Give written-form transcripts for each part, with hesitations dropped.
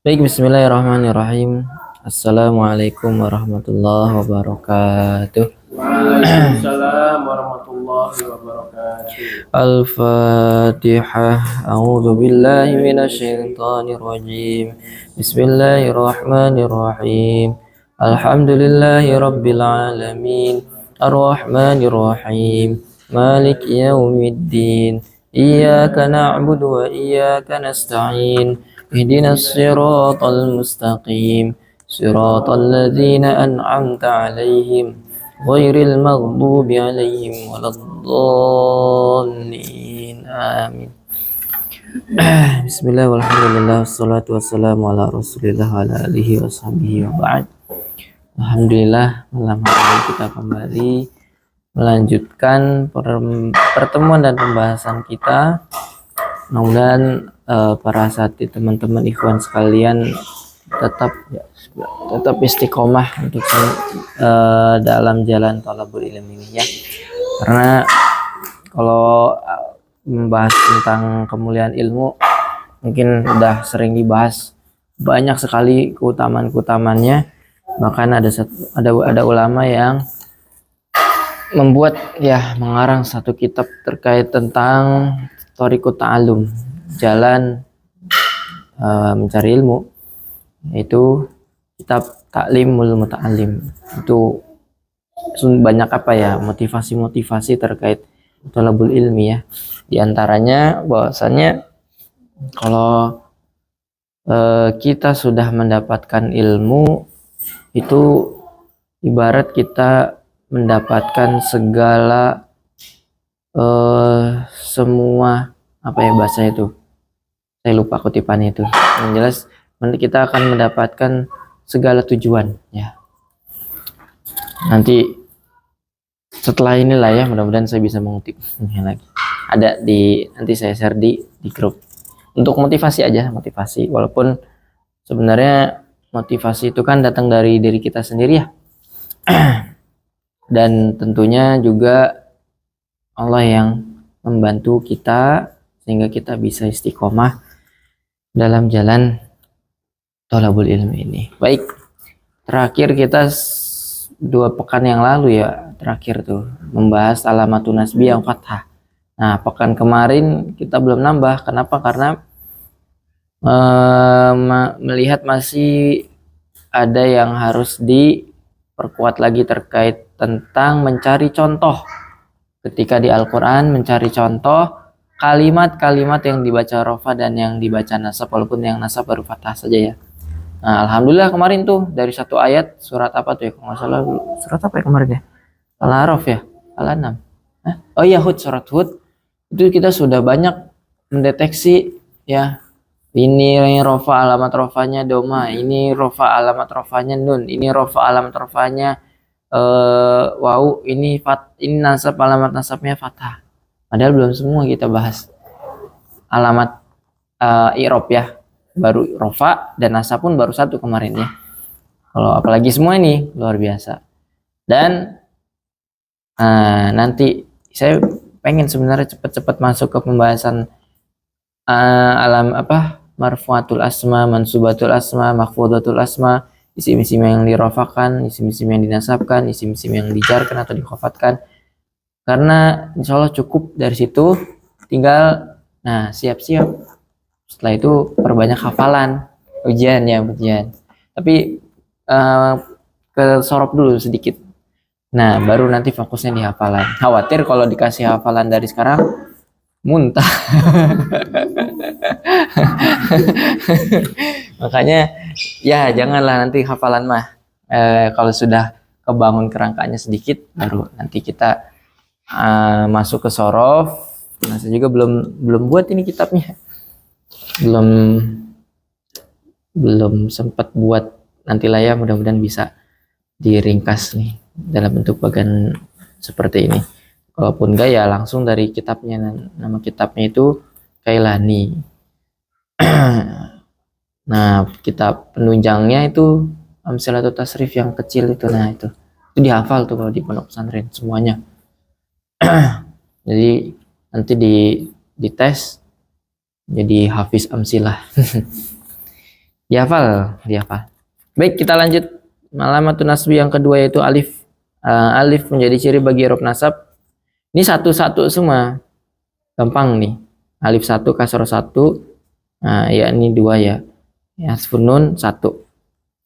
Baik, bismillahirrahmanirrahim. Assalamualaikum warahmatullahi wabarakatuh. Waalaikumsalam warahmatullahi wabarakatuh. Al-Fatihah. A'udzu billahi minasyaitonir rajim. Bismillahirrahmanirrahim. Alhamdulillahi rabbil alamin. Arrahmanir rahim. Maliki yaumiddin. Iyyaka na'budu wa iyyaka nasta'in. Ihdinas siratal mustaqim. Siratal ladzina an'amta 'alaihim ghairil maghdubi 'alaihim waladdallin. Amin. Bismillah walhamdulillah wassalatu wassalamu ala rasulillah wa ala alihi washabihi wa ba'd. Alhamdulillah, malam hari ini kita kembali melanjutkan pertemuan dan pembahasan kita. Mudah-mudahan para asatidz, teman-teman ikhwan sekalian tetap istiqomah untuk dalam jalan thalabul ilm ini ya. Karena kalau membahas tentang kemuliaan ilmu mungkin udah sering dibahas, banyak sekali keutamaan-keutamaannya. Bahkan ada ulama yang membuat mengarang satu kitab terkait tentang thariqut ta'allum, jalan mencari ilmu, yaitu kitab Ta'limul Muta'allim. Itu banyak motivasi-motivasi terkait thalabul ilmi ya. Di antaranya bahwasanya kalau kita sudah mendapatkan ilmu, itu ibarat kita mendapatkan segala semua bahasa itu, saya lupa kutipannya itu. Yang jelas kita akan mendapatkan segala tujuan ya. Nanti setelah inilah ya, mudah-mudahan saya bisa mengutip lagi. Ada nanti saya share di grup untuk motivasi aja, motivasi. Walaupun sebenarnya motivasi itu kan datang dari diri kita sendiri ya. Dan tentunya juga Allah yang membantu kita sehingga kita bisa istiqomah dalam jalan thalabul ilmi ini. Baik, terakhir kita 2 pekan yang lalu ya, terakhir tuh membahas alamatun nasbi yang fathah. Nah, pekan kemarin kita belum nambah. Kenapa? Karena melihat masih ada yang harus diperkuat lagi terkait tentang mencari contoh. Ketika di Al-Quran mencari contoh kalimat-kalimat yang dibaca rofa dan yang dibaca nasab, walaupun yang nasab baru fathah saja ya. Nah, alhamdulillah kemarin tuh dari satu ayat surat apa tuh ya, kalau nggak salah surat apa ya kemarin ya, Al-A'raf ya, Al-An'am. Oh iya, surat Hud. Itu kita sudah banyak mendeteksi ya, ini rofa alamat rofanya doma, ini rofa alamat rofanya nun, ini rofa alamat rofanya wow, ini nasab alamat nasabnya fathah. Padahal belum semua kita bahas alamat i'rab ya, baru rofa dan nasab pun baru 1 kemarin ya. Kalau apalagi semua ini luar biasa. Dan nanti saya pengen sebenarnya cepat-cepat masuk ke pembahasan marfu'atul asma, mansubatul asma, makhfudatul asma, isim-isim yang dirofakan, isim-isim yang dinasabkan, isim-isim yang dijarkan atau dikhafatkan. Karena insya Allah cukup dari situ, tinggal siap-siap. Setelah itu perbanyak hafalan, ujian. Tapi kesorot dulu sedikit. Nah, baru nanti fokusnya di hafalan. Khawatir kalau dikasih hafalan dari sekarang muntah. Makanya ya janganlah nanti hafalan mah. Kalau sudah kebangun kerangkanya sedikit, baru nanti kita masuk ke sorof. Nah, saya juga belum buat ini kitabnya, belum sempat buat. Nantilah ya, mudah-mudahan bisa diringkas nih dalam bentuk bagan seperti ini. Kalaupun enggak ya langsung dari kitabnya. Nama kitabnya itu Kailani. Nah, kitab penunjangnya itu Amsalatut Tasrif yang kecil itu. Nah, itu dihafal tuh kalau di pondok pesantren semuanya. Jadi nanti di tes jadi hafiz amsilah. Dihafal. Baik, kita lanjut. Alamatun nasbi yang kedua yaitu alif. Alif menjadi ciri bagi i'rab nasab. Ini satu-satu semua. Gampang nih. Alif 1, kasroh 1. Nah, ya ini 2 ya. Hasfun nun 1.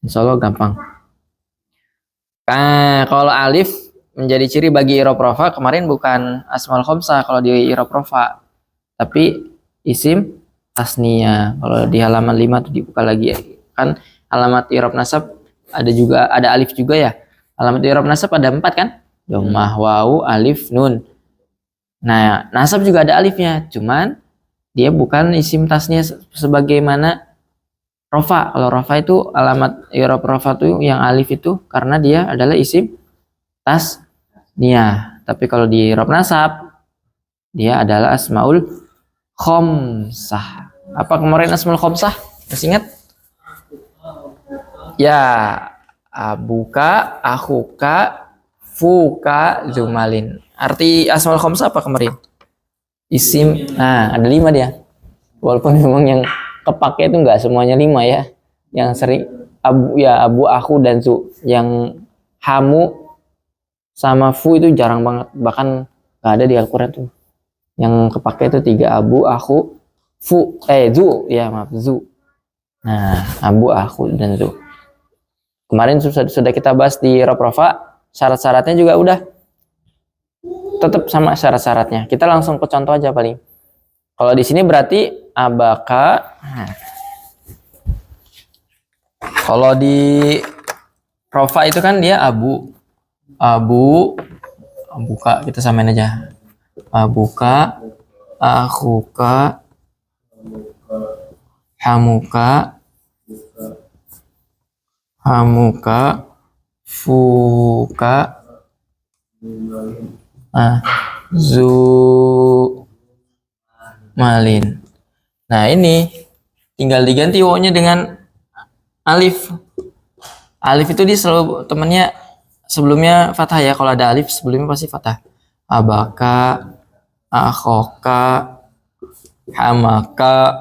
Insyaallah gampang. Nah, kalau alif menjadi ciri bagi i'rab rafa, kemarin bukan asmaul khamsah kalau di i'rab rafa, tapi isim tasniyah. Kalau di halaman 5 tuh dibuka lagi ya. Kan alamat i'rab nasab ada alif juga ya. Alamat i'rab nasab ada 4 kan? Dhammah, wawu, alif, nun. Nah, nasab juga ada alifnya, cuman dia bukan isim tasniyah sebagaimana rafa. Kalau rafa itu alamat i'rab rafa itu yang alif itu karena dia adalah isim tasniyah. Tapi kalau di i'rab nasab dia adalah asmaul khamsah. Apa kemarin asmaul khamsah? Masih ingat? Ya, abuka, akhuka, fuka, zumalin. Arti asmaul khamsah apa kemarin? Isim. Nah, ada 5 dia. Walaupun memang yang kepake itu enggak semuanya 5 ya. Yang sering abu, aku, dan zu. Yang hamu sama fu itu jarang banget. Bahkan enggak ada di Al-Qur'an tuh. Yang kepake itu 3, abu, aku, fu, zu. Ya, maaf, zu. Nah, abu, aku, dan zu. Kemarin sudah kita bahas di i'rab rafa, syarat-syaratnya juga udah tetap sama syarat-syaratnya. Kita langsung ke contoh aja paling. Kalau di sini berarti abaka. Kalau di rafa itu kan dia abu, abuka, kita samain aja. Abuka, akhuka, hamuka, fuka, zumalin. Nah, ini tinggal diganti wawunya dengan alif. Alif itu dia selalu temannya sebelumnya fathah ya. Kalau ada alif sebelumnya pasti fathah. Abaka, akhoka, hamaka,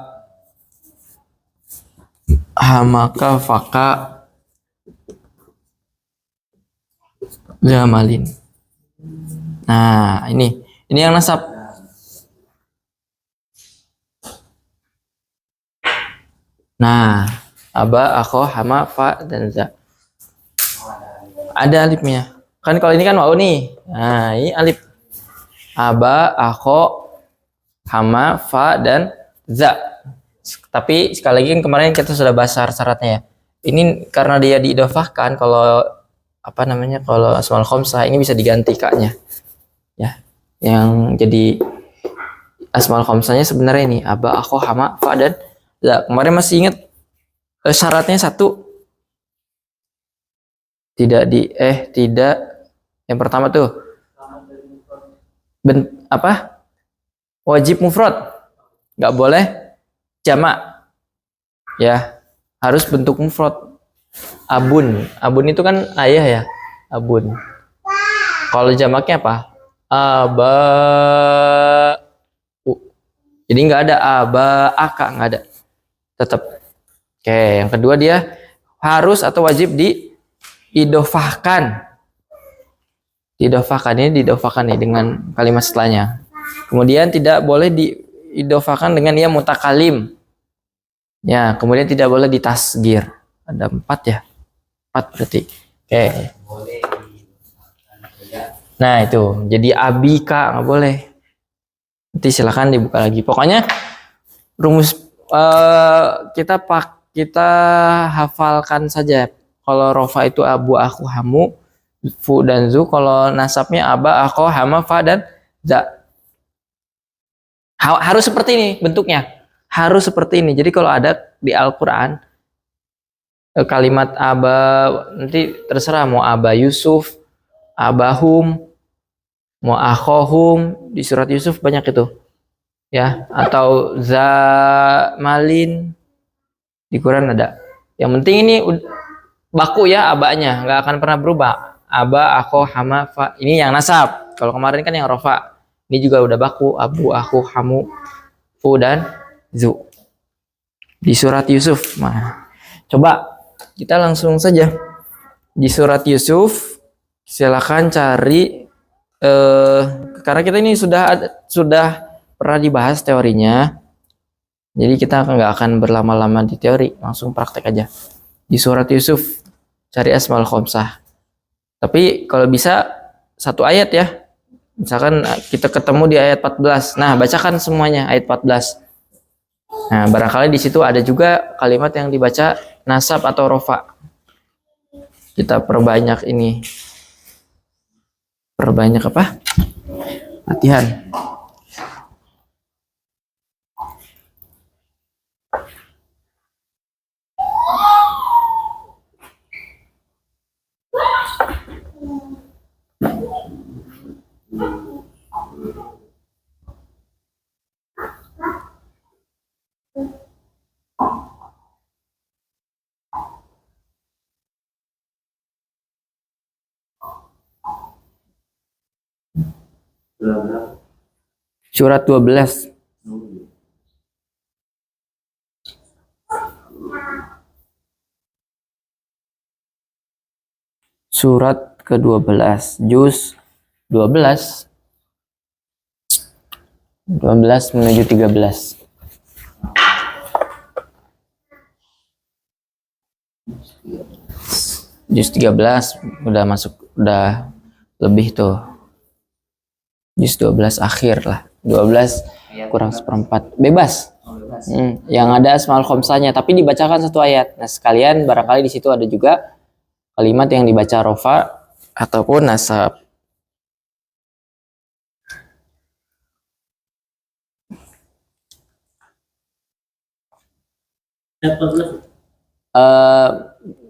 faka, zamalin. Nah, ini yang nasab. Nah, aba, akho, hama, fa, dan za. Ada alifnya. Kan kalau ini kan wawu nih. Nah, ini alif. Aba, akho, hama, fa, dan za. Tapi sekali lagi kan kemarin kita sudah bahas syarat-syaratnya ya. Ini karena dia diidhofahkan, kalau kalau asmaul khamsah ini bisa diganti kaknya. Ya. Yang jadi asmaul khamsahnya sebenarnya ini aba, akho, hama, fa, dan za. Kemarin masih ingat syaratnya 1. Tidak yang pertama tuh wajib mufrad, nggak boleh jamak ya, harus bentuk mufrad. Abun itu kan ayah ya, abun. Kalau jamaknya apa? Aba, jadi nggak ada aba, aka, nggak ada, tetap. Oke, yang kedua dia harus atau wajib diidhofahkan. Ini dengan kalimat setelahnya. Kemudian tidak boleh diidhofahkan dengan ia mutakalim. Ya, kemudian tidak boleh ditasgir. Ada 4 ya. 4 berarti. Oke. Nah, itu. Jadi abika nggak boleh. Nanti silakan dibuka lagi. Pokoknya rumus kita hafalkan saja. Kalau rofa itu abu, aku, hamu, fu, dan zu. Kalau nasabnya aba, akho, hama, fa, dan za. Harus seperti ini bentuknya. Harus seperti ini. Jadi kalau ada di Al-Quran kalimat aba, nanti terserah mau aba Yusuf, abahum, mau akhohum. Di surat Yusuf banyak itu. Ya, atau zamalin. Di Quran ada. Yang penting ini baku ya abanya, nggak akan pernah berubah. Aba, akho, hama, fa. Ini yang nasab. Kalau kemarin kan yang rofa. Ini juga udah baku. Abu, akhu, hamu, fu, dan zu. Di surat Yusuf. Nah, Coba kita langsung saja di surat Yusuf. Silakan cari karena kita ini sudah pernah dibahas teorinya. Jadi kita nggak akan berlama-lama di teori, langsung praktek aja. Di surat Yusuf cari Asmaul Khomsah. Tapi kalau bisa satu ayat ya. Misalkan kita ketemu di ayat 14. Nah, bacakan semuanya ayat 14. Nah, barangkali di situ ada juga kalimat yang dibaca nasab atau rofa. Kita perbanyak ini. Perbanyak apa? Latihan. Surat 12. Surat ke-12, juz 12. 12 menuju 13. Juz 13 udah masuk, udah lebih tuh. Juz 12 akhir lah. 12 kurang seperempat. Bebas. Yang ada Asmaul Khomsahnya, tapi dibacakan satu ayat. Nah, sekalian barangkali di situ ada juga kalimat yang dibaca rofa ataupun nasab.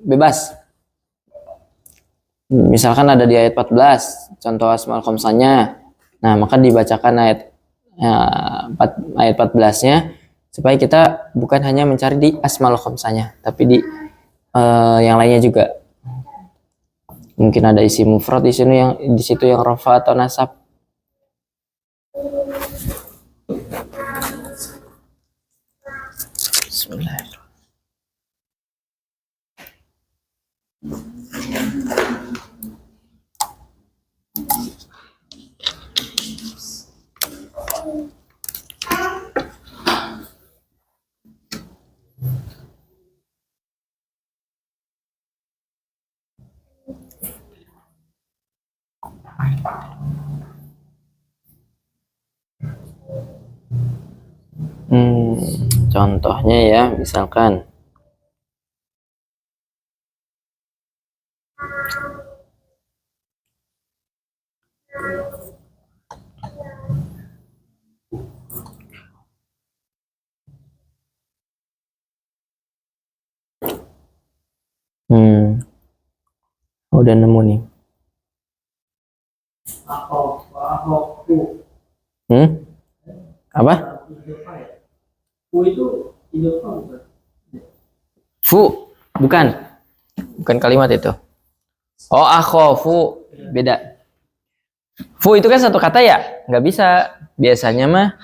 Bebas. Misalkan ada di ayat 14 contoh Asmaul Khomsahnya. Nah, maka dibacakan ayat 14-nya supaya kita bukan hanya mencari di Asmaul Khomsahnya, tapi di yang lainnya juga. Mungkin ada isi mufrad di situ yang rafa atau nasab. Bismillahirrahmanirrahim. Contohnya ya, misalkan udah nemu nih. Apa? Fu itu idofa bukan? Fu, bukan kalimat itu. Oh, akhofu, beda. Fu itu kan satu kata ya, nggak bisa. Biasanya mah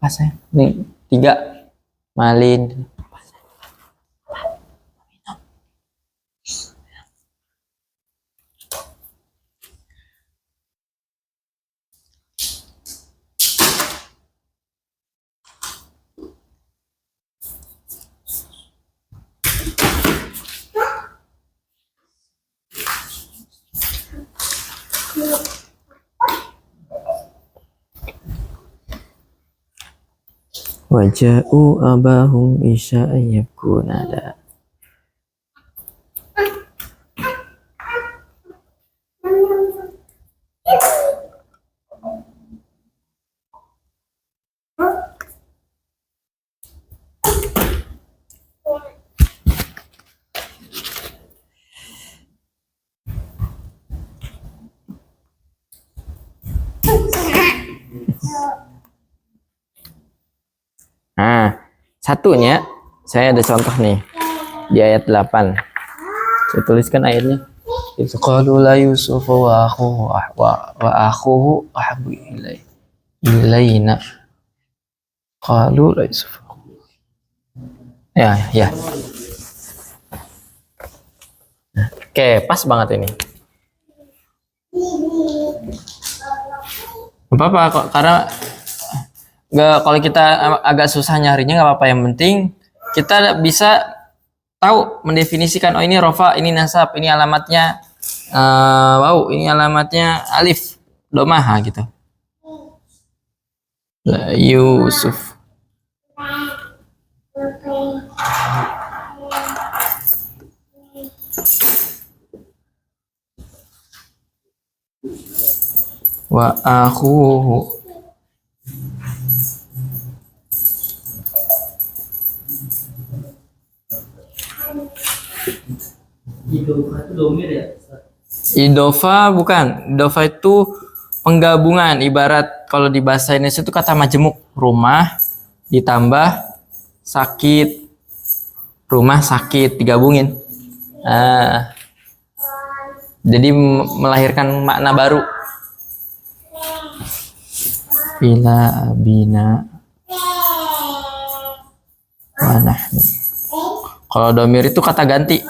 apa sih? Nih 3 malin. Waja'u abahum isya'an yabkunada. Nah, satunya saya ada contoh nih di ayat 8. Saya tuliskan ayatnya. Qalu la Yusuf wa akhuhu ahabbu ilaina. Qalu la Yusuf. Ya. Oke, pas banget ini. Gak apa-apa kok, karena nggak, kalau kita agak susah nyarinya nggak apa-apa. Yang penting kita bisa tahu mendefinisikan, oh ini rofa, ini nasab, ini alamatnya wow, ini alamatnya alif domah gitu. Yusuf. Wa akhuhu. Idofa itu domir ya? Idofa bukan. Idofa itu penggabungan. Ibarat kalau di bahasa Indonesia itu kata majemuk. Rumah ditambah sakit. Rumah sakit digabungin. Jadi melahirkan makna baru. Bila bina wa nahnu. Kalau domir itu kata ganti.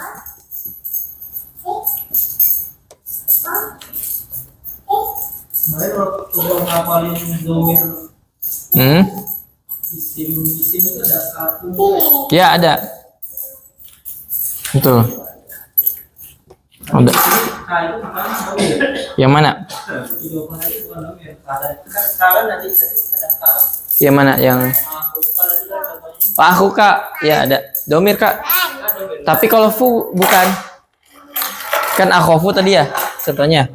Kemarin waktu ngapalin domir isim itu ada aku. Ya ada. Betul. Ada. K itu bukan domir. Yang mana? Idofa itu bukan domir. Sekarang nanti ada K. Yang mana? Yang Aku kalau itu kan contohnya aku kak. Ya ada. Domir kak. domir. Tapi kalau fu bukan. Kan akhofu tadi ya. Contohnya.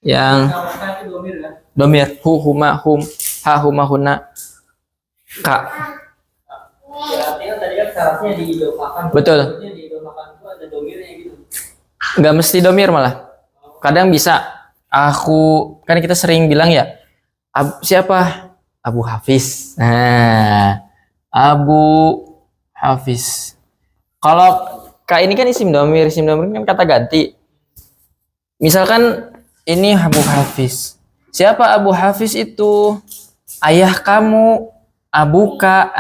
Yang Kalau K itu domir kan? domir. Hu, huma, hum. Ha, huma, huna. Kak. Ya artinya tadi kan syaratnya diidofakan. Betul. Maksudnya diidofakan itu ada domirnya gitu. Nggak mesti domir malah. Kadang bisa. Aku. Kan kita sering bilang ya. Siapa? Abu Hafiz. Nah. Abu Hafiz. Kalau kak ini kan isim domir kan kata ganti. Misalkan ini Abu Hafiz. Siapa Abu Hafiz itu? Ayah kamu, abuka.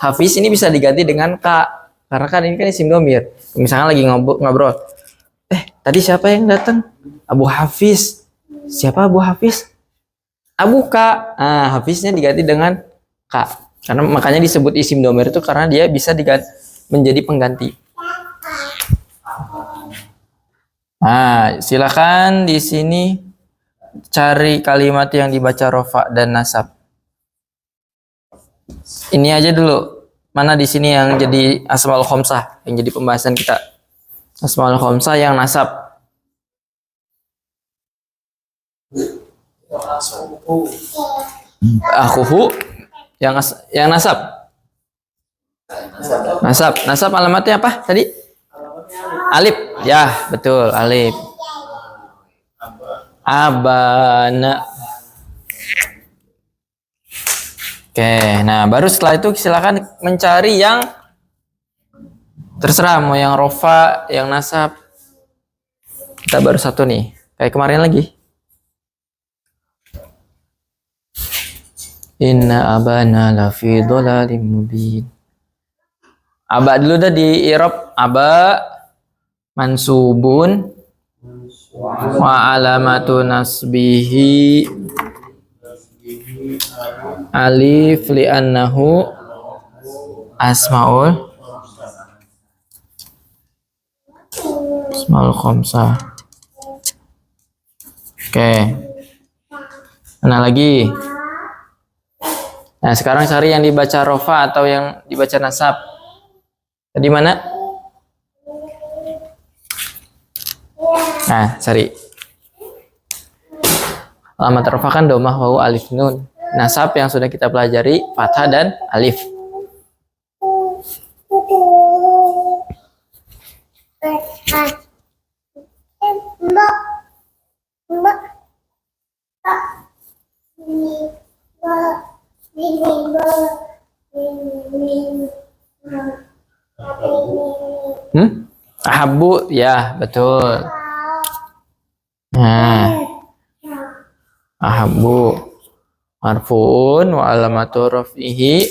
Hafiz ini bisa diganti dengan kak. Karena kan ini kan isim domir. Misalkan lagi ngobrol. Tadi siapa yang datang? Abu Hafiz. Siapa Abu Hafiz? Abuka. Hafiznya diganti dengan kak. Karena makanya disebut isim domir itu karena dia bisa diganti menjadi pengganti. Silakan di sini cari kalimat yang dibaca rofa dan nasab. Ini aja dulu. Mana di sini yang jadi asmaul khomsah, yang jadi pembahasan kita. Asmaul khomsah yang nasab. Akhuhu yang nasab. Nasab alamatnya apa tadi? Alif. Ya, betul, alif. Abana. Oke, nah baru setelah itu silakan mencari yang terserah, mau yang rofa, yang nasab. Kita baru satu nih, kayak kemarin lagi. Inna abana lafi dhalalim mubin. Aba dulu dah di i'rab. Aba mansubun wa alamatu nasbihi alif li'annahu asmaul khamsah. Oke. Mana lagi? Nah, sekarang cari yang dibaca rofa atau yang dibaca nasab. Tadi mana? Nah, cari. Alamat rofa kan domah wawu alif nun. Nasab yang sudah kita pelajari fathah dan alif. Ahabu, ya betul. Nah, ahabu marfuun wa alamatu raf'ihi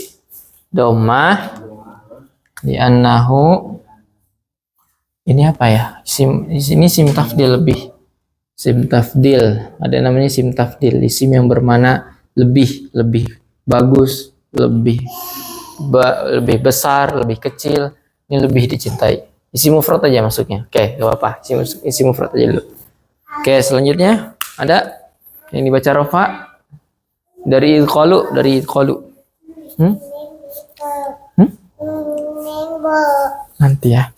dhammah li'annahu Ini apa ya? Di sini sim tafdil lebih. Sim tafdil. Ada namanya sim tafdil. Isim yang bermana lebih, lebih bagus, lebih lebih besar, lebih kecil. Ini lebih dicintai. Isim mufrad aja masuknya. Oke, gak apa-apa. Isim mufrad aja dulu. Oke, selanjutnya ada yang dibaca rofa dari idqalu, Hmm? Hmm? Nanti ya.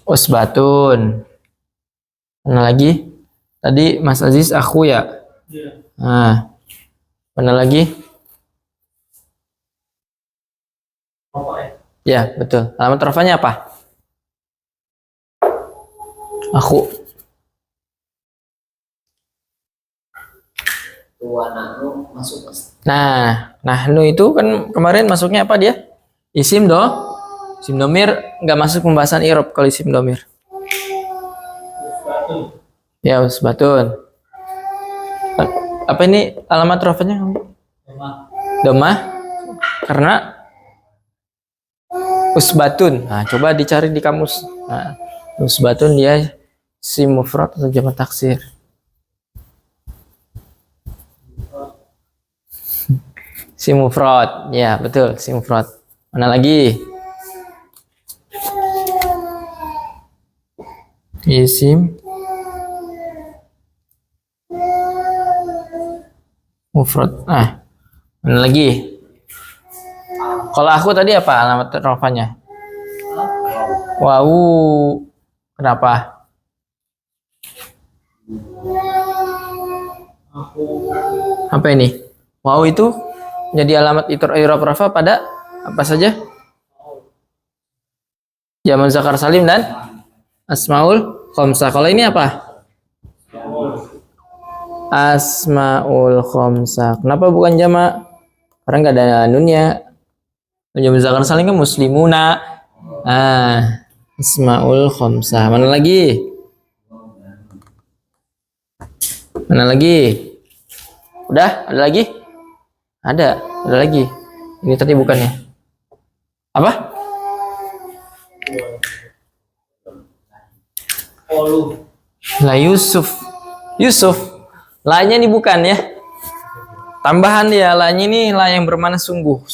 Usbatun. Mana lagi? Tadi Mas Aziz aku ya. Nah, mana lagi? Ya, betul. Alamat rafanya apa? Aku. Nah, nahnu itu kan kemarin masuknya apa dia? Isim Isim domir nggak masuk pembahasan irob kalau isim domir. Ya, usbatun. Apa ini alamat rafanya? Domah. Karena usbatun. Nah, coba dicari di kamus. Nah, usbatun dia isim mufrad atau jamak taksir. Isim mufrad. Ya, betul, isim mufrad. Mana lagi? Isim mufrad. Mana lagi? Kalau aku tadi apa alamat rafanya? Wow. Kenapa? Apa ini? Wow itu jadi alamat i'rab rafa pada apa saja? Jamak zakar salim dan asmaul khamsah. Kalau ini apa? Asmaul khamsah. Kenapa bukan jamak? Karena nggak ada nunnya. Jamak zakar salim kan muslimuna. Asmaul khamsah. Mana lagi? Mana lagi? Udah? Ada lagi? Ada lagi. Ini tadi bukannya. Apa? La Yusuf. La-nya ini bukan ya. Tambahan dia, la-nya ini la yang bermakna sungguh.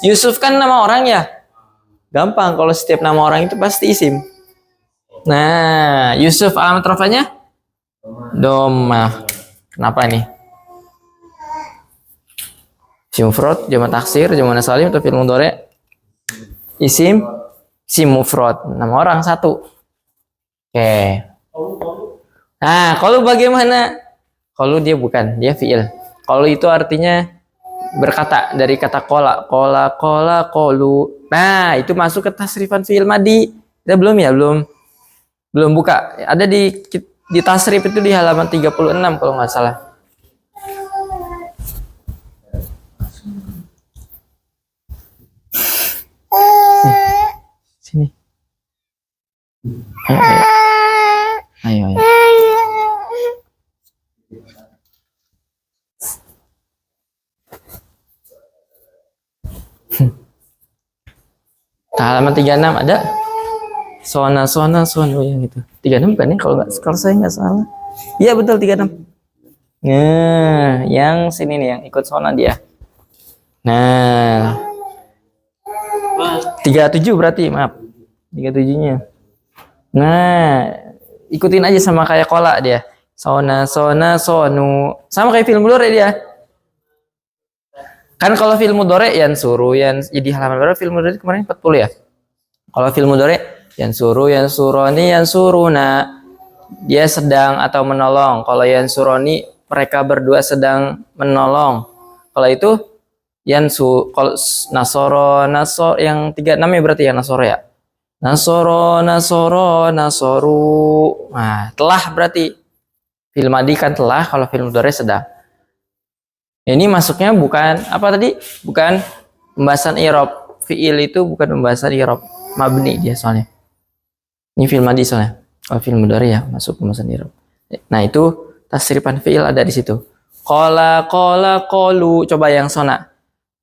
Yusuf kan nama orang ya. Gampang kalau setiap nama orang itu pasti isim. Nah, Yusuf alamat rafanya? Domah. Kenapa nih? Isim mufrad, jamak taksir, jamak salim atau fi'il mudhari? Isim mufrad, nama orang satu. Oke. Nah, kalau bagaimana? Kalau dia bukan, dia fi'il. Kalau itu artinya berkata dari kata kola, kolu. Nah, itu masuk ke tasrifan fi'il madi. Kita belum ya, belum buka. Ada di tasrif itu di halaman 36 kalau nggak salah. Sini. Ayo. Nah, halaman 36 ada sona yang itu. 36 bukan ya kalau saya nggak salah. Iya betul 36. Nah, yang sini nih yang ikut sona dia. Nah. 37 berarti, maaf. 37-nya. Nah, ikutin aja sama kayak kola dia. Sona, sonu. Sama kayak film mudhari dia. Kan kalau film mudhari yang suruh, jadi halaman berapa film mudhari kemarin 40 ya? Kalau film mudhari yang suroni, yang suruna. Dia sedang atau menolong. Kalau yang suroni, mereka berdua sedang menolong. Kalau itu kalau nasoro yang 36 ya berarti ya nasoro ya. Nasoru. Nah, telah berarti. Fil madi kan telah, kalau fil mudhari sedang. Ini masuknya bukan apa tadi? Bukan pembahasan i'rab. Fi'il itu bukan pembahasan i'rab. Mabni dia soalnya. Ini fil madi soalnya. Kalau fil mudhari ya masuk pembahasan i'rab. Nah, itu tasrifan fi'il ada di situ. Qala, qalu. Coba yang sona.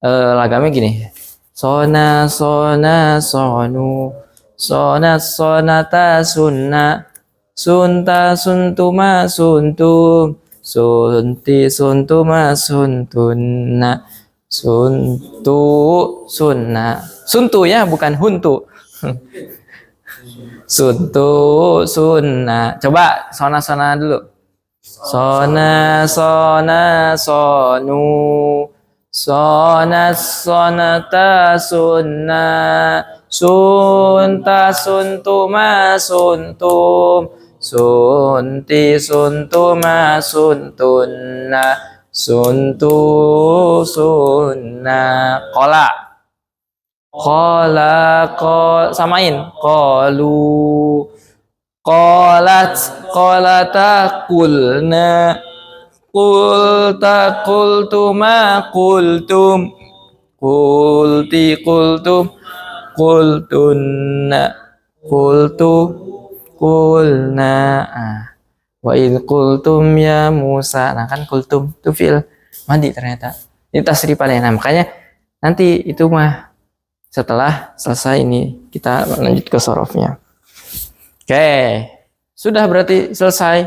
lagamnya gini. Sona sona sonu sona sonata sunna sunta suntuma suntum sunti suntuma suntunna suntu sunna suntu ya bukan huntu suntu sunna. Coba sona sona dulu. Sona sona sonu sona sonata sunna sunta suntuma suntum sunti suntuma suntunna suntu sunna. Kola samain kolu kolata kulna kulta kultuma kultum kulti kultum kultunna kultu kulna. Wa id kultum ya Musa. Nah kan kultum itu fi'il madi ternyata. Ini tasrifannya. Nah makanya nanti itu mah setelah selesai ini kita lanjut ke sorofnya. Oke, sudah berarti selesai.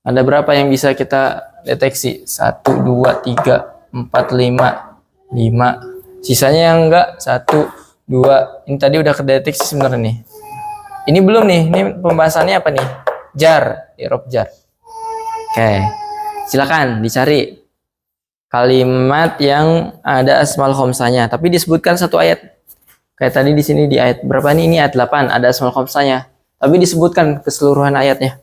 Ada berapa yang bisa kita deteksi? 1, 2, 3, 4, 5, 5. Sisanya yang enggak 1, 2. Ini tadi udah kedeteksi sebenarnya nih. Ini belum nih. Ini pembahasannya apa nih? Jar, i'rab jar. Oke, silakan dicari kalimat yang ada asmaul khamsanya, tapi disebutkan satu ayat. Kayak tadi di sini di ayat berapa nih? Ini ayat 8 ada asmaul khamsanya, tapi disebutkan keseluruhan ayatnya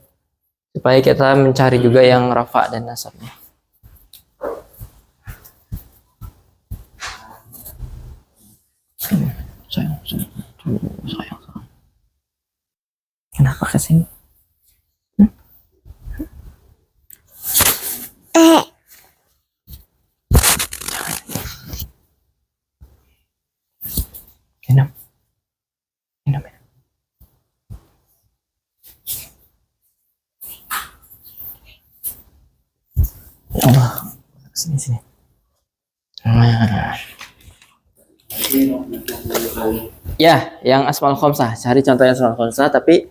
supaya kita mencari juga yang rafa dan nasabnya. Sayang. Kenapa kesini? Minum. Allah, sini. Ya, yang asmaul khamsah. Cari contohnya asmaul khamsah, tapi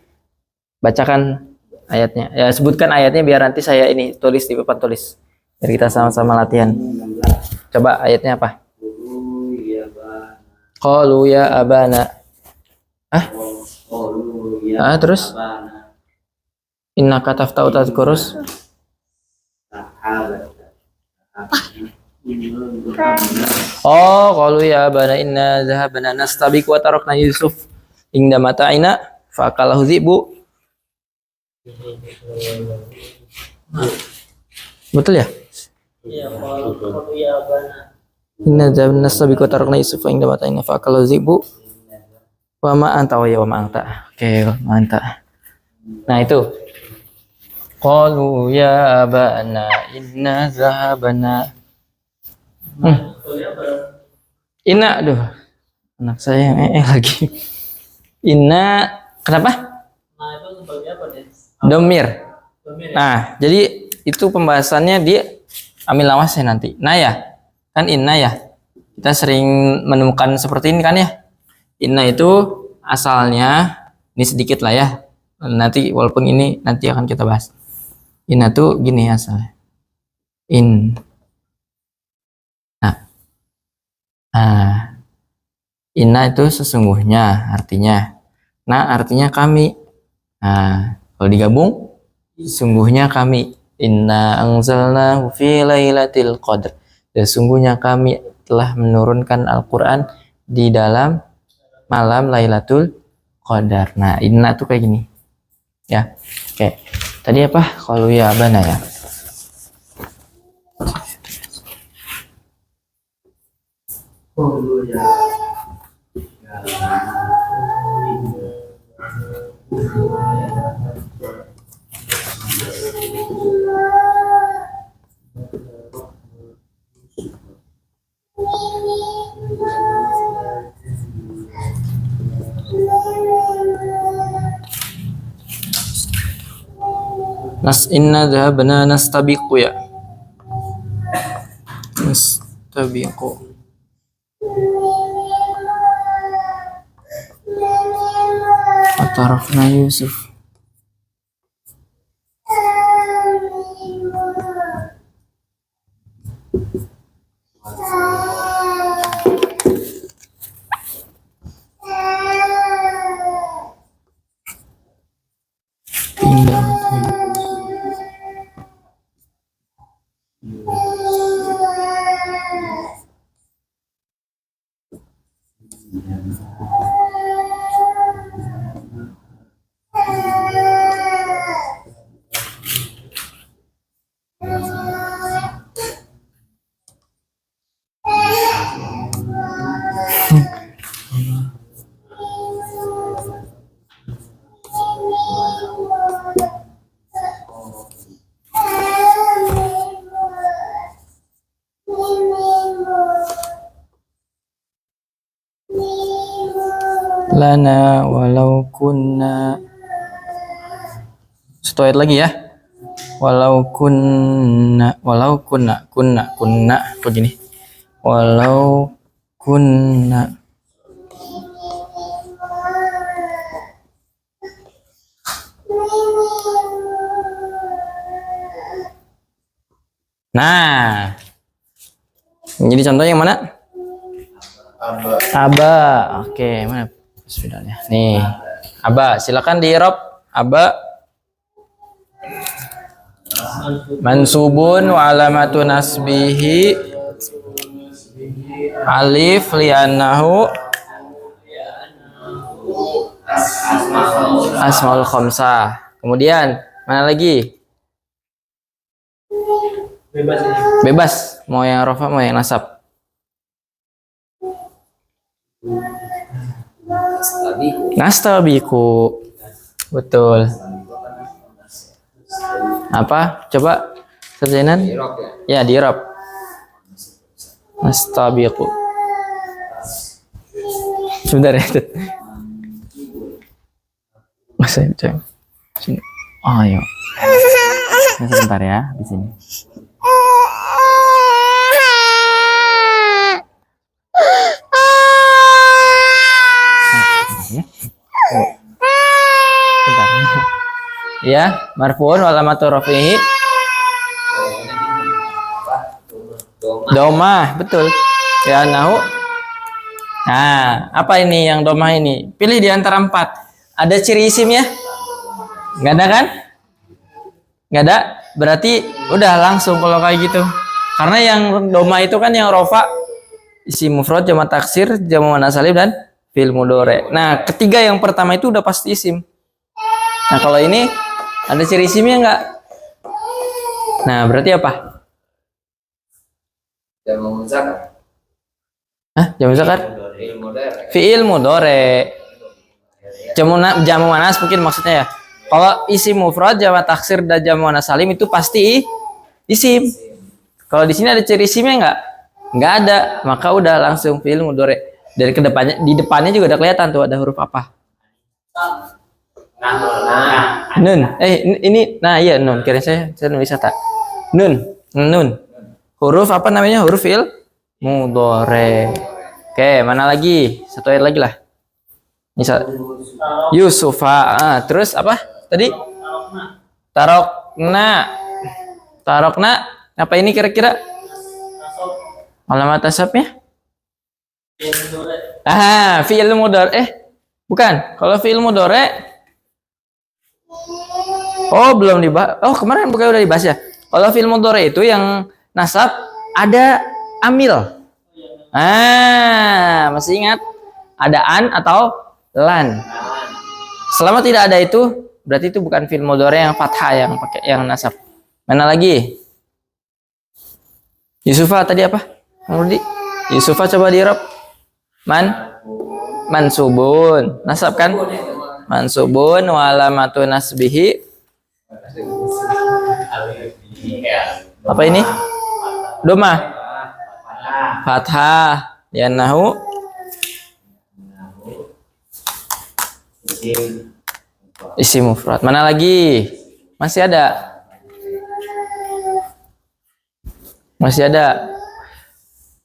bacakan ayatnya. Ya, sebutkan ayatnya biar nanti saya ini tulis di papan tulis. Biar kita sama-sama latihan. Coba ayatnya apa? Qalu ya abana. Terus? Innaka taftau tadhkurus. Qalu ya abana inna dhahabna nastabiq wa tarakna Yusuf inda mata'ina fa'akalahu dhi'bu. Betul ya? Iya, kalau ya abana. Inna dhahabna nastabiq wa tarakna Yusuf inda mata'ina fa'akalahu dhi'bu. Wa ma anta wa anta. Oke, wa ma anta. Nah, itu. Qalu ya abana inna dhahabna. Inna, aduh. Anak saya yang lagi. Inna, kenapa? Nah, itu sebagai apa, Den? Domir. Domir ya? Nah, jadi itu pembahasannya dia ambil lawasnya nanti. Nah ya, kan inna ya. Kita sering menemukan seperti ini kan ya. Inna itu asalnya, ini sedikit lah ya. Nanti walaupun ini nanti akan kita bahas. Inna tuh gini asalnya. Inna itu sesungguhnya artinya. Nah, artinya kami. Nah, kalau digabung, sesungguhnya kami. Inna anzalnahu fi lailatul qadr. Sesungguhnya kami telah menurunkan Al-Quran di dalam malam Lailatul Qadar. Nah, inna tuh kayak gini. Ya. Oke. Tadi apa? Kalau ya abana ya. Inna dhahabna nastabiqu ya. Nastabiqu. Tarafna Yusuf. Pindah. Lana walau kunna. Satu ayat lagi ya. Walau kunna begini. Walau kunna. Nah, jadi contohnya yang mana? Aba. Oke, mana sudahnya? Nih, aba. Silakan di i'rab. Aba mansubun wa alamatu nasbihi alif li'annahu asmaul khamsah. Kemudian mana lagi? Bebas ini. Bebas. Mau yang rafa, mau yang nasab. Nastabiku. Betul. Apa? Coba Sarjainan. Ya, di i'rab. Nastabiku. Sebentar ya. Masa itu. Sini. Oh, ayo. Sebentar ya di sini. Ya, marfu'un wa alamatu rafihi domah, betul. Ya, nahu. Nah, apa ini yang domah ini? Pilih di antara 4. Ada ciri isimnya? Nggak ada kan? Nggak ada. Berarti udah langsung kalau kayak gitu. Karena yang domah itu kan yang rofa, isim mufrad, jamak taksir, jamak muannas salim dan fi'il mudhari. Nah, ketiga yang pertama itu udah pasti isim. Nah, kalau ini ada ciri isimnya nggak? Nah, berarti apa? Jamu muzakkar. Hah? Jamu muzakkar? Fi'il mudhari. Jamu muannas mungkin maksudnya ya. Kalau isim mufrad, jamak taksir dan jamak muannas salim itu pasti isim. Kalau di sini ada ciri isimnya nggak? Nggak ada. Maka udah langsung fi'il mudhari. Dari kedepannya, di depannya juga udah kelihatan tuh ada huruf apa. Nun. Ini nah iya nun. Kira saya bisa tak? Nun. Huruf apa namanya? Huruf fi'il mudhari. Oke, mana lagi? Satu ayat lagi lah. Misal Yusufa. Terus apa? Tadi? Tarokna. Apa ini kira-kira? Alamat nasabnya? Fi'il mudhari. Bukan. Kalau fi'il mudhari belum dibahas. Oh, kemarin bukan udah dibahas ya. Kalau fi'il mudhari itu yang nasab ada amil. Masih ingat? Ada an atau lan. Selama tidak ada itu, berarti itu bukan fi'il mudhari yang fathah yang pakai yang nasab. Mana lagi? Yusufa tadi apa? Rudi. Yusufa coba di i'rab. Mansubun. Nasab kan? Mansubun wa alamatu nasbihi. Apa ini? Domah. Fathah. Li'annahu isim mufrad. Mana lagi? Masih ada.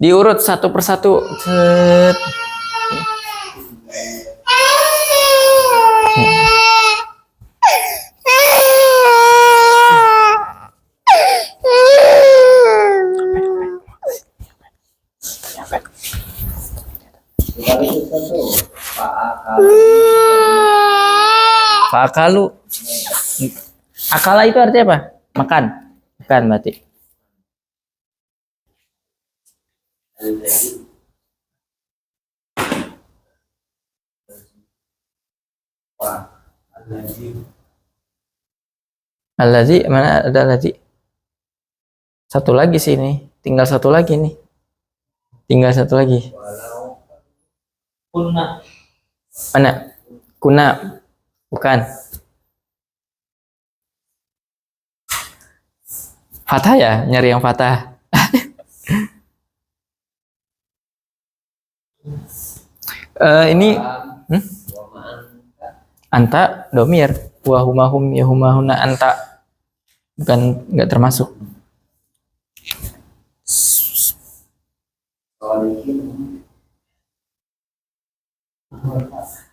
Diurut satu persatu. Set. Akalu. Akala itu artinya apa? Makan. Makan berarti. Allazi, mana ada allazi? Satu lagi sih ini. Tinggal satu lagi nih. Tinggal satu lagi. Punna. Mana? Kuna. Bukan. Fathah ya? Nyari yang fathah. Ini anta domir. Wahumahum yahumahuna anta. Bukan, nggak termasuk.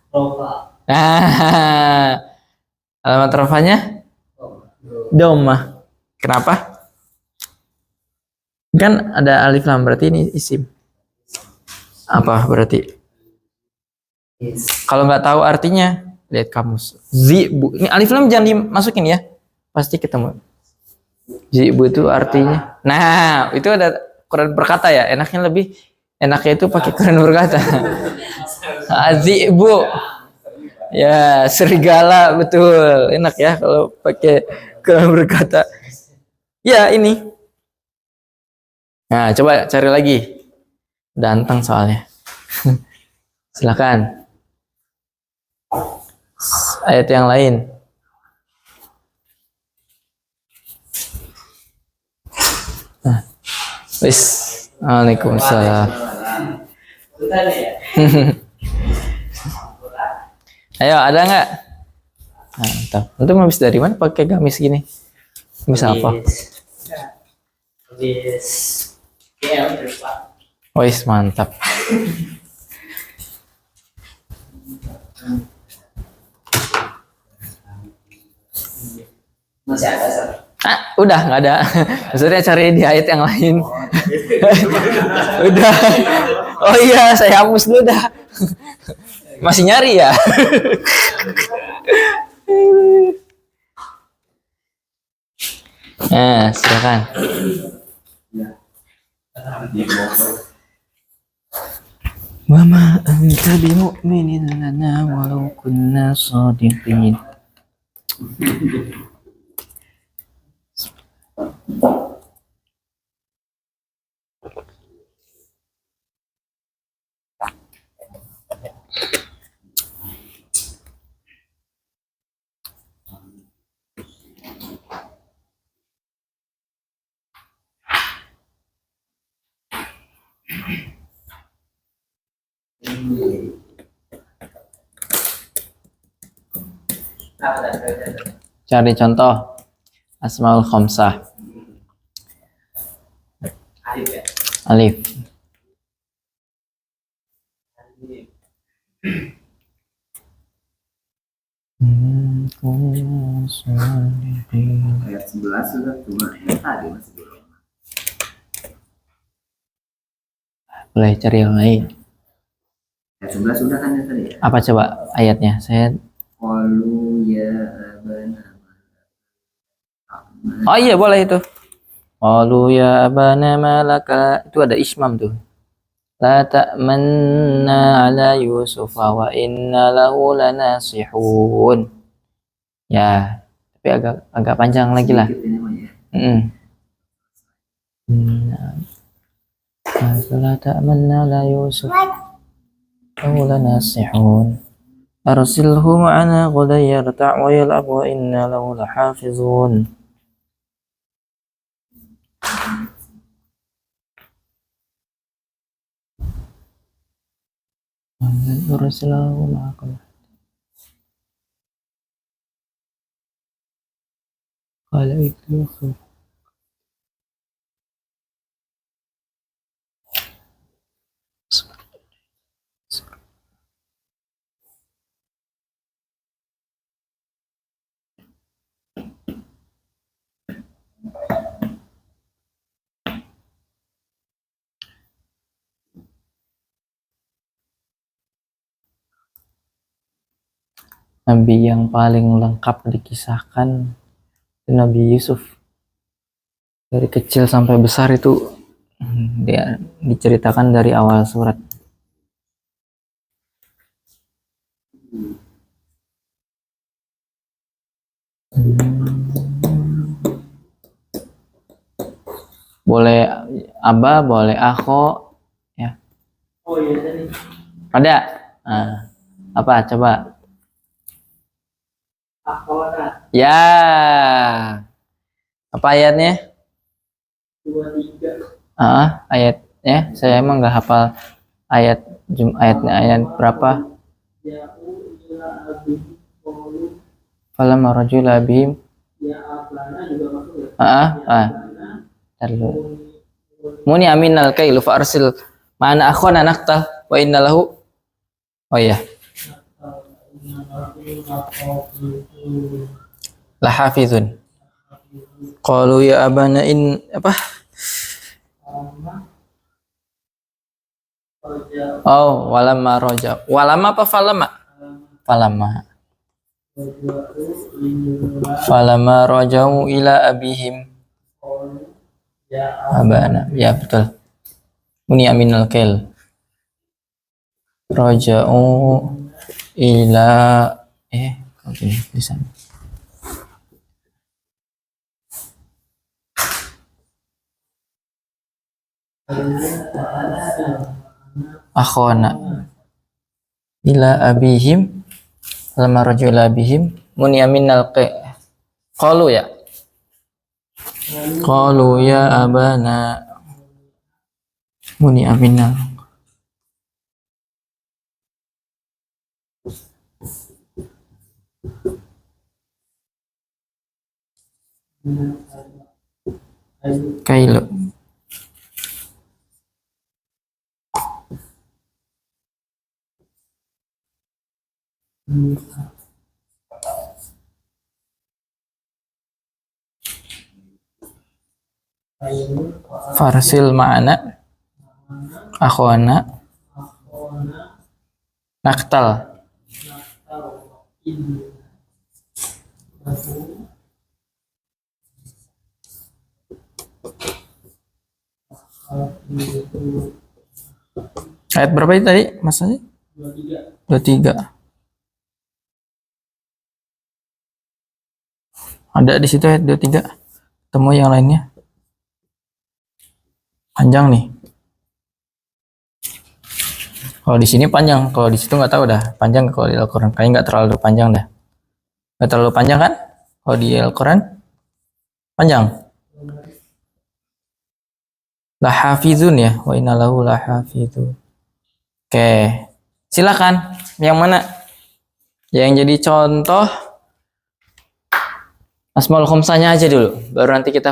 Rofa. Nah, alamat rafanya domah. Kenapa? Kan ada alif lam, berarti ini isim. Apa berarti? Kalau nggak tahu artinya, lihat kamus. Zibu. Ini alif lam jangan dimasukin ya. Pasti ketemu. Zibu itu artinya. Nah, itu ada Quran berkata ya. Enaknya itu pakai Quran berkata. Zibu. Ya, serigala, betul. Enak ya kalau pakai Quran berkata. Ya, ini. Nah, coba cari lagi. Dantang soalnya. Silakan. Ayat yang lain. Nah. Wis. Waalaikumsalam. Ayo, ada nggak? Nah, mantap. Antum habis dari mana pakai gamis gini? Gamis apa? Habis. Ya, terus Pak. Wis, mantap. Masih ada, Sir. Udah nggak ada. Maksudnya cari di ayat yang lain. Udah. Oh iya, saya hapus dulu dah. Masih nyari ya? Nah, silakan. Wa ma anta bimu'minin lana walau kunna shadiqin. Cari contoh Asmaul Khamsah. Alif ya. Alif. Ayat 11 sudah cuma yang tadi masih belum. Boleh cari yang lain. Ayat 11 sudah kan yang tadi ya. Apa coba ayatnya? Saya. Qalu ya abana. Oh iya, boleh itu. Qalu ya abana malaka. Itu ada ismam tuh. La ta'manna ala Yusuf wa inna lahu lanasihun. Ya, tapi agak panjang lagi lah. Sedikit ini mah ya. La ta'manna ala Yusuf wa lanasihun. Arsilhu ma'ana ghadan yarta' wa yal'ab wa inna lahu lahafizun. Arsilhu ma'akum. Qala ikluhu. Nabi yang paling lengkap dikisahkan itu Nabi Yusuf. Dari kecil sampai besar itu dia diceritakan dari awal surat. Boleh aba, boleh ako, ya. Oh iya tadi. Ada? Nah, apa? Coba. Akhona Ya. Apa ayatnya? 23. Ayatnya. Saya emang nggak hafal ayat berapa. Ya'u ila abi qalu Falamma rajula bihim. ya abana juga masuk ya. Abana Ntar dulu. Muni aminal kailu fa arsil mana akhona naqtal wa inna lahu. Oh iya. La hafizun. Qalu ya abana in apa? Oh, walamma roja. Walamma apa falama? Falama. Falama rojau ila abihim. Abana. Ya betul. Muni aminal kail. Rojau ila oke di sana. Akhona ila abihim lama rajul ila abihim muni aminal qalu ya abana muni aminal kailu farsil ma'ana akhwana naktal ayat berapa itu tadi masanya? 23. Ada di situ ayat 23. Temu yang lainnya. Panjang nih. Kalau di sini panjang, kalau di situ nggak tahu dah. Panjang kalau di Al-Qur'an. Kayaknya nggak terlalu panjang dah. Nggak terlalu panjang kan? Kalau di Al-Qur'an panjang. La hafizun ya. Wa inna lahu la hafizun. Oke. Silakan. Yang mana? Yang jadi contoh Asmaul Khamsahnya aja dulu, baru nanti kita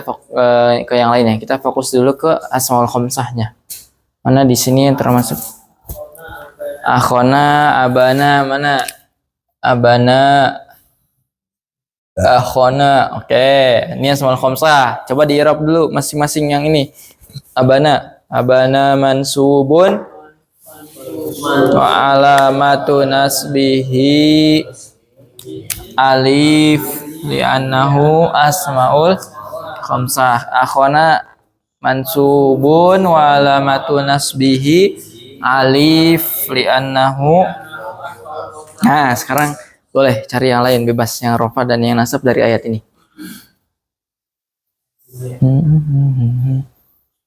ke yang lainnya. Kita fokus dulu ke Asmaul Khamsahnya. Mana di sini yang termasuk? Akhona, abana, mana? Abana, akhona. Oke, ini Asmaul Khamsah. Coba di i'rab dulu masing-masing yang ini. Abana mansubun wa alamatu nasbihi alif li'annahu asmaul khamsah. Akhona mansubun wa alamatu nasbihi alif li'annahu. Nah, sekarang boleh cari yang lain bebas, yang rofa dan yang nasab dari ayat ini.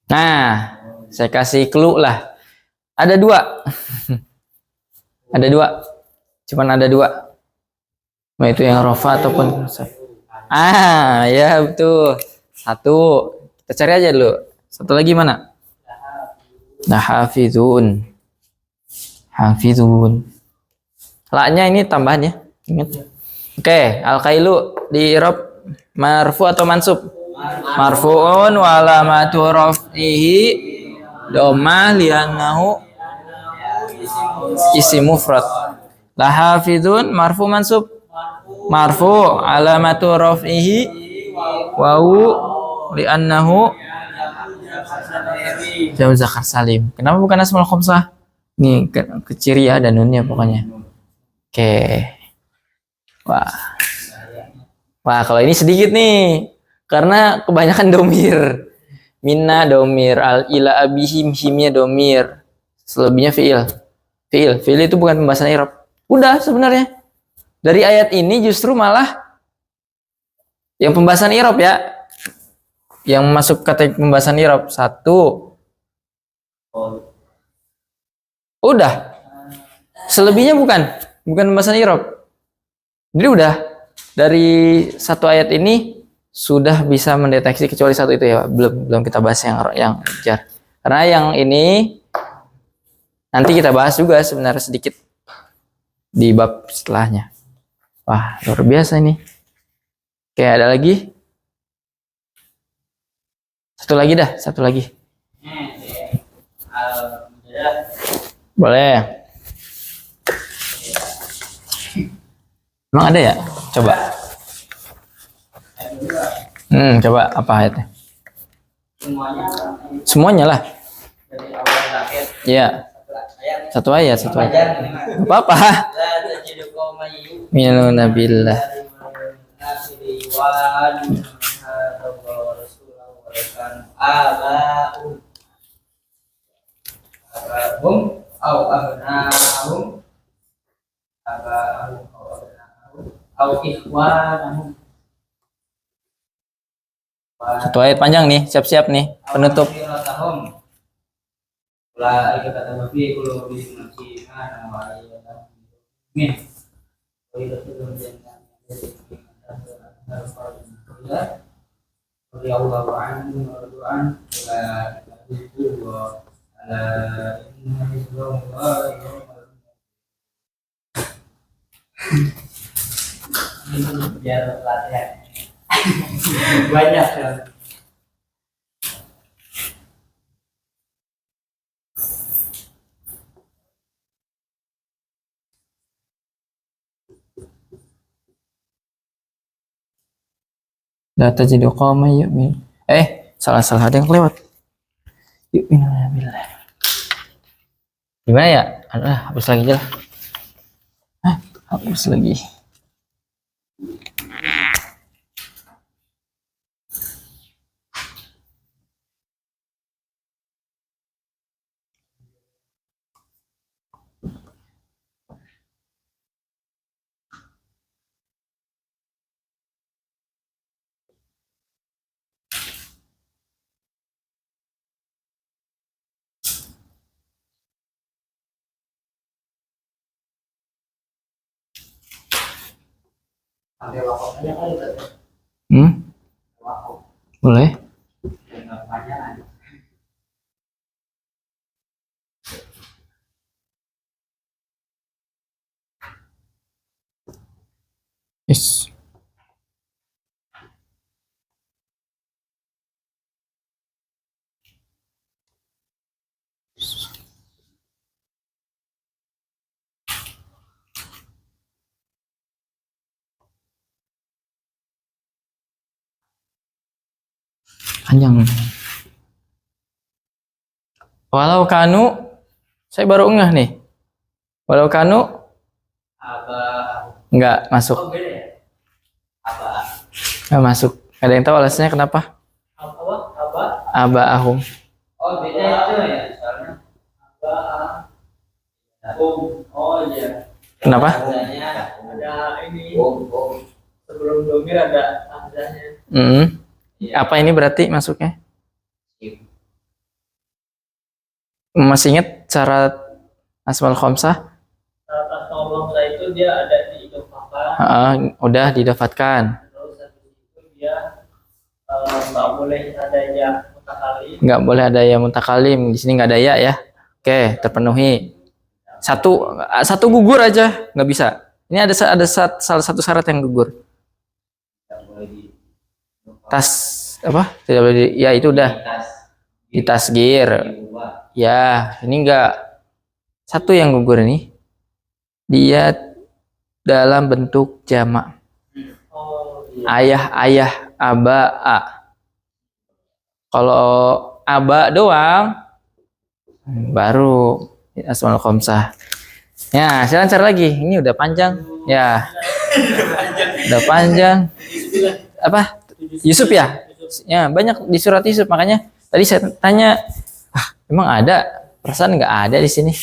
Nah, saya kasih clue lah. Ada 2. Ada 2. Cuman ada 2. Mau itu yang rofa ataupun ya betul. 1 kita cari aja dulu. 1 lagi mana? Nah, hafizun. La-nya ini tambahan ya, ingat. Oke, al-qailu di i'rab marfu atau mansub? Marfu'un wa alamatu raf'ihi dhammah li'annahu isim mufrad. La hafizun marfu mansub? Marfu alamatu raf'ihi wawu li'annahu jam zakar salim. Kenapa bukan asmaul khamsah? Ini keciri ya dan nunnya pokoknya. Oke. Wah. Wah, kalau ini sedikit nih. Karena kebanyakan domir. Minna domir, al ila abihim himnya domir. Selebihnya fiil. Fiil itu bukan pembahasan i'rab. Udah sebenarnya. Dari ayat ini justru malah yang pembahasan i'rab ya. Yang masuk kategori pembahasan i'rab. 1. Udah. Selebihnya bukan pembahasan i'rab. Jadi udah dari satu ayat ini sudah bisa mendeteksi kecuali satu itu ya. Belum kita bahas yang jar. Karena yang ini nanti kita bahas juga sebenarnya sedikit di bab setelahnya. Wah, luar biasa ini. Oke, ada lagi? Satu lagi. Boleh. Emang ada ya? Coba. Coba apa ayatnya? Semuanya lah. Dari awal akhir. Iya. Satu ayat. Apa-apa. Minuna billah. Satu ayat panjang nih, siap-siap nih penutup. Biar latihan banyak ya. Data jadi qawma yu'min. Salah ada yang lewat. Yu'minuna billah. Gimana ya? Hapus lagi aja lah. Hapus lagi. Sampai waktu aja kali tadi. Waktu Boleh. nggak panjang. Yes. Panjang. Walau kanu, saya baru ngeh nih. Walau kanu nggak masuk. Beda ya? Nggak masuk. Ada yang tahu alasannya kenapa? Aba ahum. Oh beda itu ya. Soalnya oh iya. Kenapa? Ada ini. Sebelum domir ada hamzahnya. Apa ini berarti masuknya? Masih ingat syarat asmaul khamsah? Syarat asmaul khamsah itu dia ada diidofahkan. Udah didafatkan. Terus habis itu dia nggak boleh ada ya mutakalim. Nggak boleh ada ya mutakalim. Di sini nggak ada ya. Oke, terpenuhi. Satu gugur aja nggak bisa. Ini ada salah satu syarat yang gugur. Apa? Tidak boleh ya itu udah ditasgir. Ya, ini enggak. Satu yang gugur ini dia dalam bentuk jamak. Ayah, aba, a. Kalau aba doang baru asmaul khamsah. Ya, silakan cari lagi. Ini udah panjang. Ya. Udah panjang. Apa? Yusuf ya? Ya, banyak di surat Yusuf. Makanya tadi saya tanya, emang ada? Perasaan nggak ada di sini.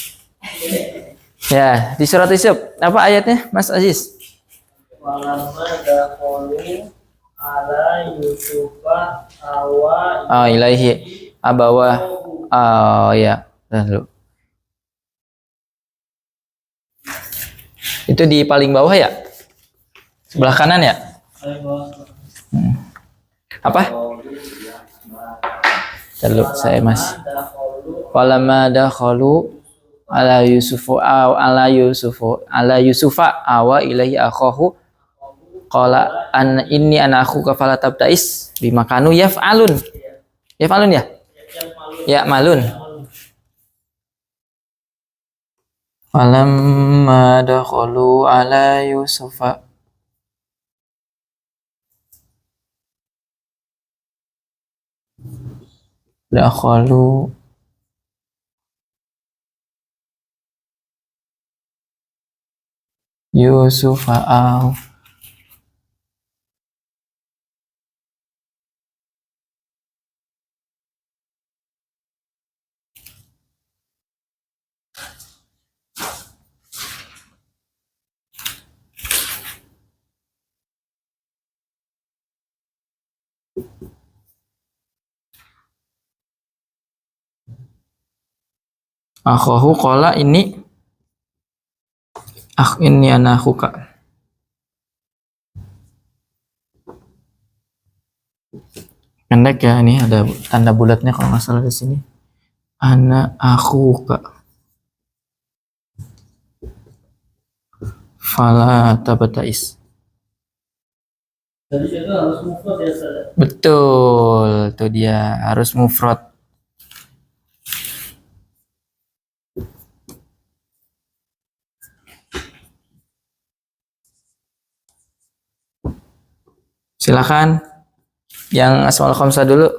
Ya, di surat Yusuf. Apa ayatnya, Mas Aziz? Walamma dakhulu ala Yusufa awa Oh, ilaihi abawa. Oh ya, lalu. Itu di paling bawah ya? Sebelah kanan ya? Apa? Lalu saya Mas. Walamma dakhalu ala Yusufa awa ilaihi akhahu qala an inni ana akhuka fala tabtais bima kanu yaf'alun. Yaf'alun ya? Ya malun. Walamma dakhalu ala Yusufa dakhalu Yusufa aw akhahu qala ini ana akhuka. Pendek ya, ini ada tanda bulatnya kalau nggak salah di sini. Ana akhuka. Fala tabtais. Jadi itu harus mufrad ya, Ustaz. Betul, itu dia harus mufrad. Silakan yang asmaul khamsah dulu.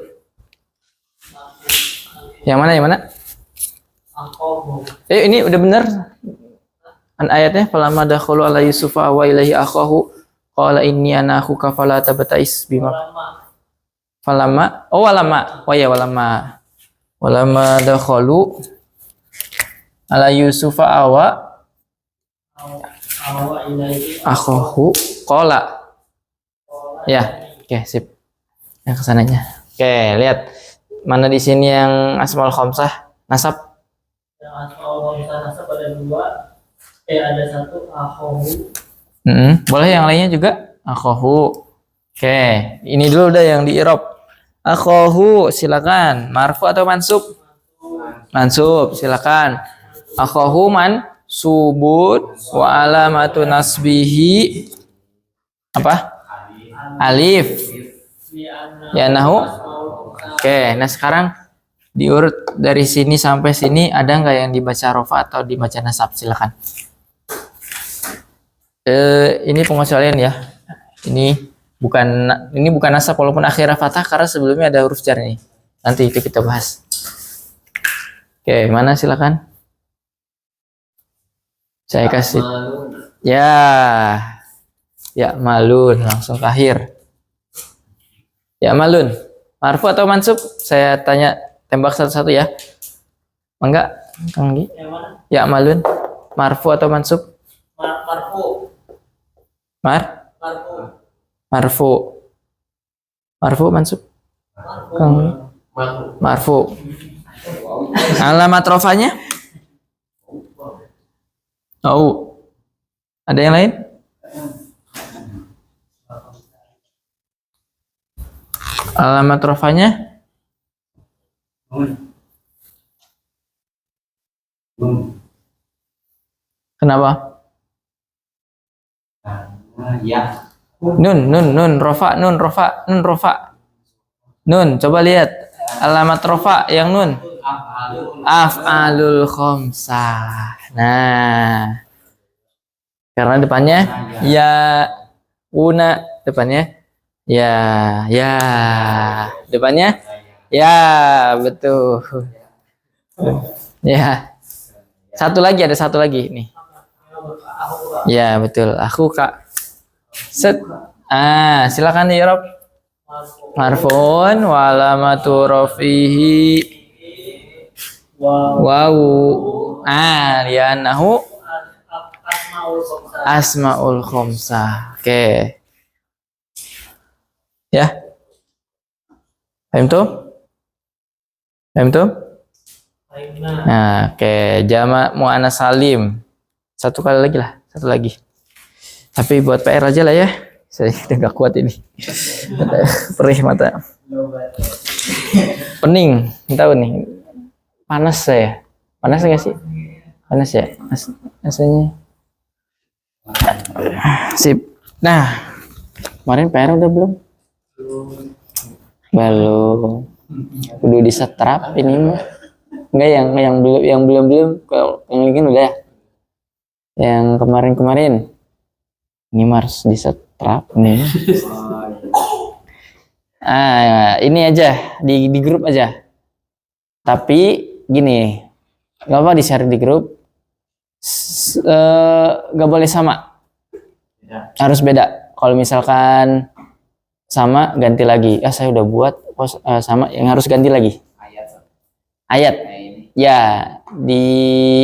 Yang mana? Yang mana? Akhahu. Ini udah benar. Ayatnya falamma dakhalu ala Yusufa wa ilaihi akhahu qala inni ana akhuka fala tabtais bima. Falamma. Oh walamma. Oh ya walamma. Walamma dakhalu ala Yusufa awa Ilaihi akhahu qala. Ya, oke, sip. Yang kesananya. Oke, lihat mana di sini yang asmaul khamsah nasab. yang asmaul khamsah nasab ada dua. Ada satu akhahu. Boleh yang lainnya juga akhahu. Oke, ini dulu udah yang di i'rab. Akhahu, silakan. Marfu atau mansub? Mansub, silakan. Akhahu mansubun wa alamatu nasbihi apa? Alif. Ya nahu. Oke, nah sekarang diurut dari sini sampai sini ada nggak yang dibaca rofa atau dibaca nasab? Silakan. Ini pengecualian ya. Ini bukan nasab walaupun akhirnya fathah karena sebelumnya ada huruf jar nih. Nanti itu kita bahas. Oke, mana silakan. Saya kasih. Ya malun langsung ke akhir. Ya malun. Marfu atau mansub? Saya tanya tembak satu-satu ya. Enggak, Kang Gi. Yang mana? Ya malun. Marfu atau mansub? Marfu. Marfu. Marfu mansub? Kang Gi. Marfu. Alamat rofanya? Oh. Ada yang lain? Alamat rofanya? Kenapa? Ya. Nun, rofa. Nun, coba lihat alamat rofa yang nun. Af'alul khamsah. Nah, karena depannya ya, una depannya ya, depannya ya, betul. Ya, ada satu lagi nih. Ya betul, aku kak. Set. Silakan ya Rob. Marfu'un wa alamatu rafihi wawu. Li'annahu asmaul khomsah. Oke. Ya. Paham tuh? Paham tuh? Nah, oke. Jamak muannas salim. Satu kali lagi lah. Satu lagi. Tapi buat PR aja lah ya. Saya udah gak kuat ini. Perih mata. Pening. Tahu nih. Panas saya. Panas nggak sih? Panas ya? Rasanya. Sip. Nah, kemarin PR udah belum? Belum. Udah disetrap ini mah. Enggak yang belum. Kalau yang ini kan udah ya. Yang kemarin. Ini harus disetrap nih. Ini aja di grup aja. Tapi gini, nggak apa di share di grup. Nggak boleh sama. Harus beda. Kalau misalkan sama ganti lagi. Saya udah buat sama yang harus ganti lagi. Ayat. Ya, di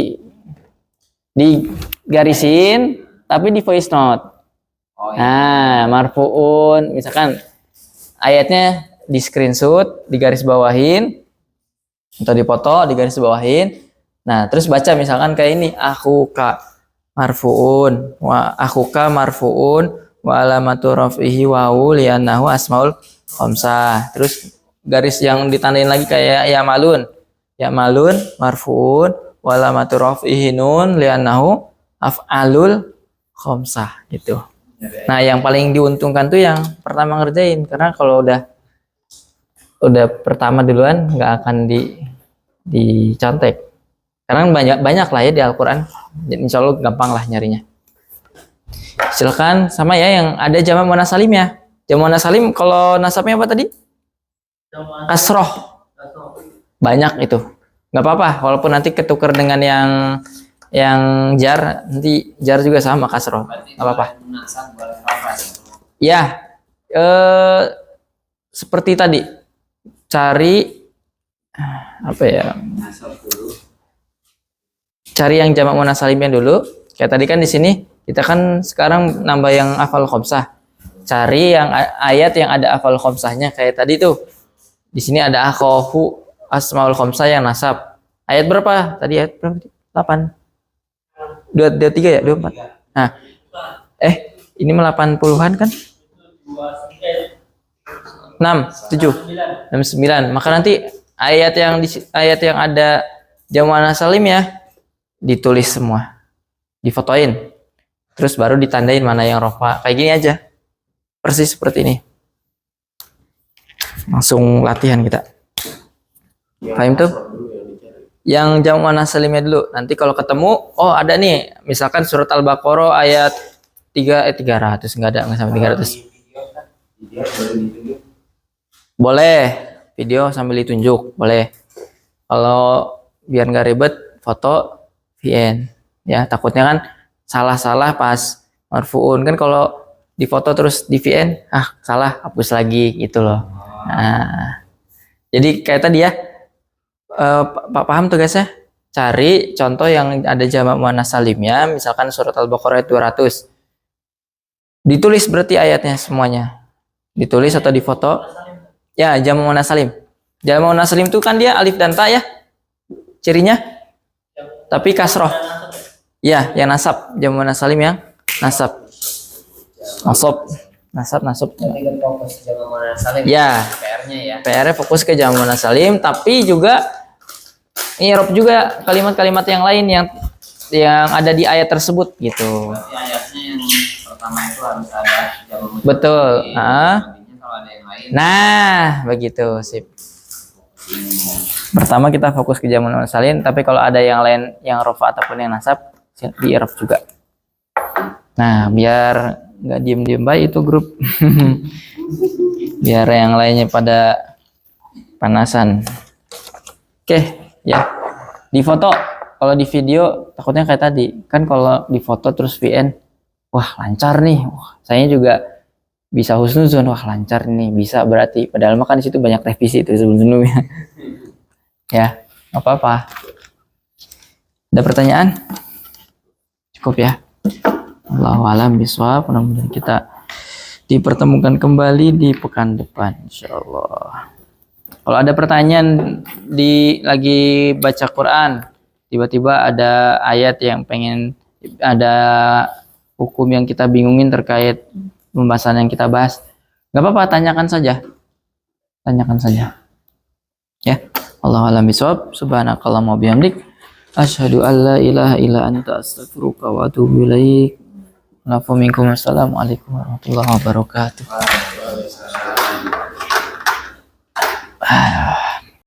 garisin tapi di voice note. Marfu'un misalkan ayatnya di screenshot, di garis bawahin atau dipoto, di garis bawahin. Nah, terus baca misalkan kayak ini, akhuka marfu'un wa alamatu rafihi wawu li'annahu asmaul khamsah. Terus garis yang ditandain lagi kayak ya malun marfu'un wa alamatu rafihi nun li'annahu af'alul khamsah gitu. Nah, yang paling diuntungkan tuh yang pertama ngerjain, karena kalau udah pertama duluan nggak akan dicontek. Karena banyak lah ya di Al-Quran. Insya Allah gampang lah nyarinya. Silakan sama ya yang ada jamak muannas salim ya. Jamak muannas salim kalau nasabnya apa tadi? Kasroh. Banyak itu. Nggak apa-apa, walaupun nanti ketukar dengan yang jar, nanti jar juga sama kasroh, nggak apa-apa. Ya, seperti tadi, cari apa ya? Cari yang jamak muannas salimnya dulu. Kayak tadi kan di sini kita kan sekarang nambah yang afal khomsah. Cari yang ayat yang ada afal khomsahnya kayak tadi tuh. Di sini ada akhohu asmaul khomsah yang nasab. Ayat berapa? Tadi ayat berapa? 8. 23 ya? 24. Nah, ini mah 80-an kan? 6, 7, 9. Maka nanti ayat yang ada jamak muannas salim ya ditulis semua, difotoin, terus baru ditandain mana yang rofa. Kayak gini aja, persis seperti ini. Langsung latihan kita. Paham tuh? Yang jamak muannas salimnya dulu. Nanti kalau ketemu, ada nih, misalkan surat Al-Baqarah ayat 300, nggak sampai 300. Boleh video sambil ditunjuk, boleh. Kalau biar nggak ribet, foto VN ya, takutnya kan salah pas marfu'un kan, kalau di foto terus di VN salah, hapus lagi gitu loh. Nah, jadi kayak tadi ya, Pak paham tugasnya, cari contoh yang ada jamak muannas salimnya, misalkan surat Al-Baqarah ayat 200, ditulis berarti ayatnya semuanya, ditulis atau difoto ya. Jamak muannas salim, jamak muannas salim itu kan dia alif dan ta ya cirinya, tapi kasroh ya, yang nasab. Jamak muannas salim yang nasab. Ya, PR-nya fokus ke jamak muannas salim, tapi juga i'rab juga kalimat-kalimat yang lain yang ada di ayat tersebut gitu. Ayatnya yang pertama itu harus ada jamak muannas. Betul. Kalau ada yang lain. Nah, begitu, sip. Pertama kita fokus ke jamak muannas salim, tapi kalau ada yang lain yang rofa ataupun yang nasab di i'rab juga. Nah, biar nggak diem baik itu grup. Biar yang lainnya pada panasan. Oke, ya. Di foto, kalau di video takutnya kayak tadi. Kan kalau di foto terus VN wah lancar nih, wah, saya juga bisa husnuzon, wah lancar nih, bisa berarti. Padahal mah kan di situ banyak revisi itu sebelum-sebelumnya. Ya, nggak apa-apa. Ada pertanyaan? Cukup ya. Allahu a'lam bishawab. Mudah-mudahan kita dipertemukan kembali di pekan depan, insyaallah. Kalau ada pertanyaan lagi baca Quran, tiba-tiba ada ayat yang pengen, ada hukum yang kita bingungin terkait pembahasan yang kita bahas, nggak apa-apa, tanyakan saja. Ya, Allahu a'lam bishawab. Subhanakallahumma wa bihamdik, asyhadu an la ilaha illa anta, astaghfiruka wa atubu ilaik. Assalamualaikum warahmatullahi wabarakatuh.